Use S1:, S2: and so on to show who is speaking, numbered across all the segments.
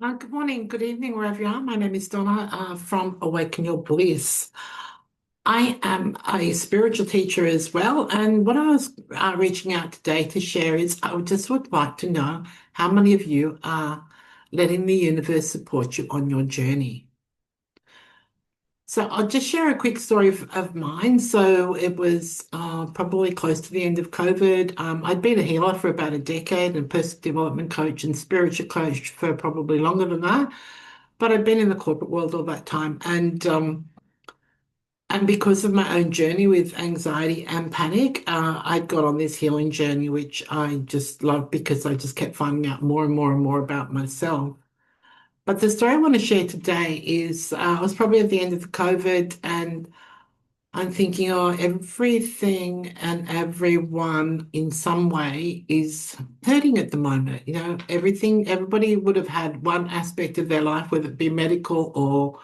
S1: Good morning, good evening, wherever you are. My name is Donna from Awaken Your Bliss. I am a spiritual teacher as well, and what I was reaching out today to share is I would like to know how many of you are letting the universe support you on your journey. So I'll just share a quick story of mine. So it was probably close to the end of COVID. I'd been a healer for about a decade and personal development coach and spiritual coach for probably longer than that. But I've been in the corporate world all that time, and because of my own journey with anxiety and panic, I'd got on this healing journey, which I just loved because I just kept finding out more and more and more about myself. But the story I want to share today is I was probably at the end of the COVID, and I'm thinking, oh, everything and everyone in some way is hurting at the moment. Everything, everybody would have had one aspect of their life, whether it be medical or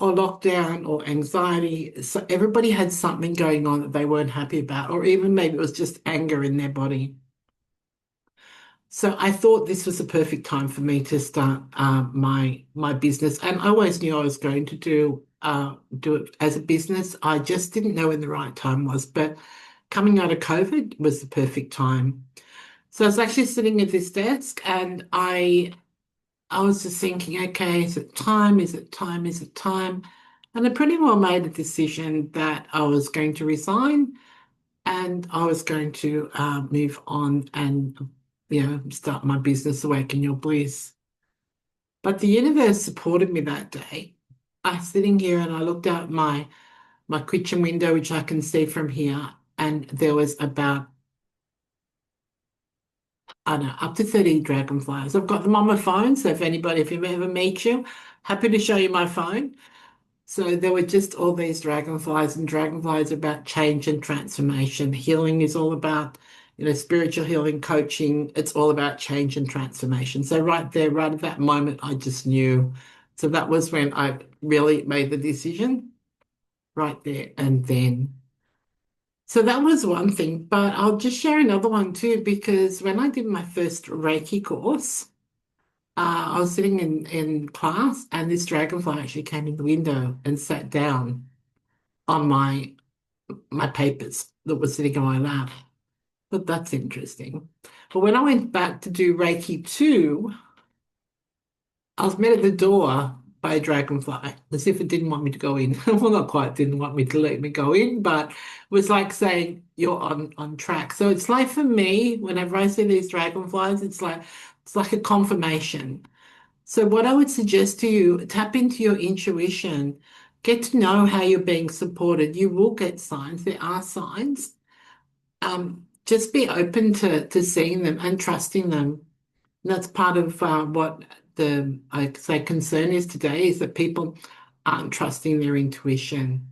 S1: lockdown or anxiety. So everybody had something going on that they weren't happy about, or even maybe it was just anger in their body. So I thought this was the perfect time for me to start my business, and I always knew I was going to do it as a business. I just didn't know when the right time was, but coming out of COVID was the perfect time. So I was actually sitting at this desk, and I was just thinking, okay, is it time? Is it time? Is it time? And I pretty well made a decision that I was going to resign and I was going to move on and, start my business, Awaken Your Bliss. But the universe supported me that day. I was sitting here and I looked out my kitchen window, which I can see from here, and there was about, I don't know, up to 30 dragonflies. I've got them on my phone, so if you ever meet you, happy to show you my phone. So there were just all these dragonflies, and dragonflies are about change and transformation. Healing is all about, spiritual healing, coaching. It's all about change and transformation. So right there, right at that moment, I just knew. So that was when I really made the decision, right there and then. So that was one thing, but I'll just share another one too, because when I did my first Reiki course, I was sitting in class and this dragonfly actually came in the window and sat down on my papers that were sitting on my lap. But that's interesting. But when I went back to do Reiki 2, I was met at the door by a dragonfly, as if it didn't want me to go in. Well, not quite didn't want me to let me go in, but it was like saying you're on track. So it's like for me, whenever I see these dragonflies, it's like a confirmation. So what I would suggest to you, tap into your intuition, get to know how you're being supported. You will get signs. There are signs. Just be open to seeing them and trusting them. And that's part of what I say concern is today is that people aren't trusting their intuition.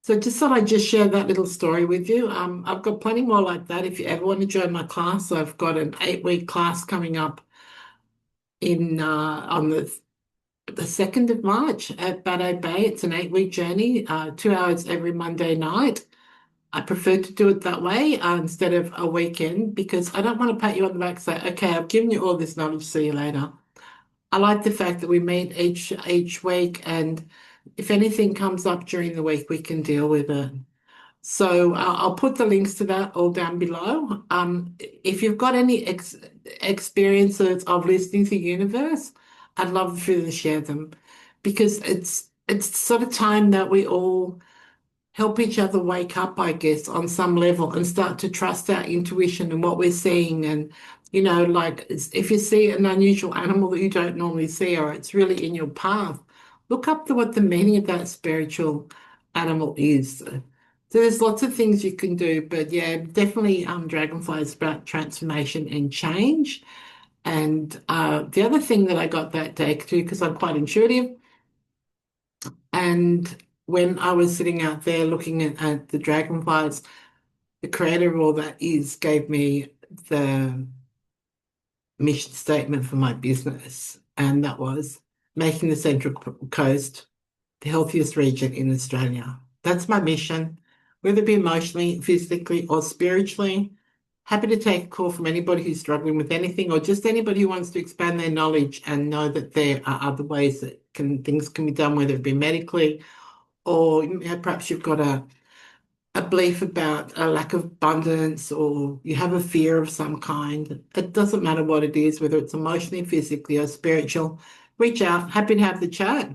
S1: So just thought I'd just share that little story with you. I've got plenty more like that. If you ever want to join my class, I've got an 8-week class coming up in on the 2nd of March at Baddo Bay. It's an 8-week journey, 2 hours every Monday night. I prefer to do it that way instead of a weekend because I don't want to pat you on the back and say, okay, I've given you all this knowledge, see you later. I like the fact that we meet each week, and if anything comes up during the week, we can deal with it. So I'll put the links to that all down below. If you've got any experiences of listening to the universe, I'd love for you to share them because it's sort of time that we all help each other wake up, I guess, on some level and start to trust our intuition and what we're seeing. And, like if you see an unusual animal that you don't normally see or it's really in your path, look up to what the meaning of that spiritual animal is. So there's lots of things you can do, but yeah, definitely Dragonfly is about transformation and change. And the other thing that I got that day too, because I'm quite intuitive, and when I was sitting out there looking at the dragonflies, the creator of all that is gave me the mission statement for my business, and that was making the Central Coast the healthiest region in Australia. That's my mission, whether it be emotionally, physically, or spiritually. Happy to take a call from anybody who's struggling with anything or just anybody who wants to expand their knowledge and know that there are other ways that things can be done, whether it be medically or perhaps you've got a belief about a lack of abundance or you have a fear of some kind. It doesn't matter what it is, whether it's emotionally, physically, or spiritual. Reach out. Happy to have the chat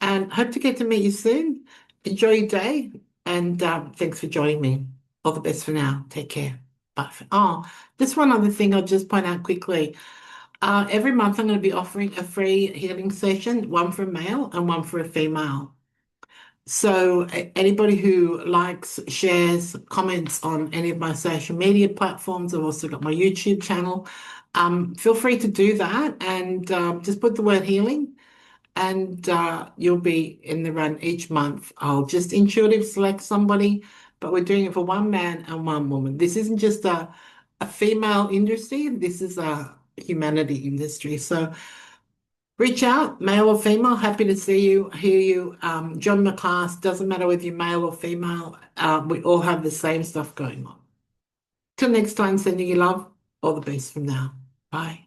S1: and hope to get to meet you soon. Enjoy your day and thanks for joining me. All the best for now. Take care. Bye. Oh, just one other thing I'll just point out quickly. Every month I'm going to be offering a free healing session, one for a male and one for a female. So anybody who likes, shares, comments on any of my social media platforms, I've also got my YouTube channel. Feel free to do that and just put the word healing and you'll be in the run each month. I'll just intuitive select somebody, but we're doing it for one man and one woman. This isn't just a female industry, this is a humanity industry. So reach out, male or female. Happy to see you, hear you. Join my class. Doesn't matter whether you're male or female. We all have the same stuff going on. Till next time, sending you love. All the best from now. Bye.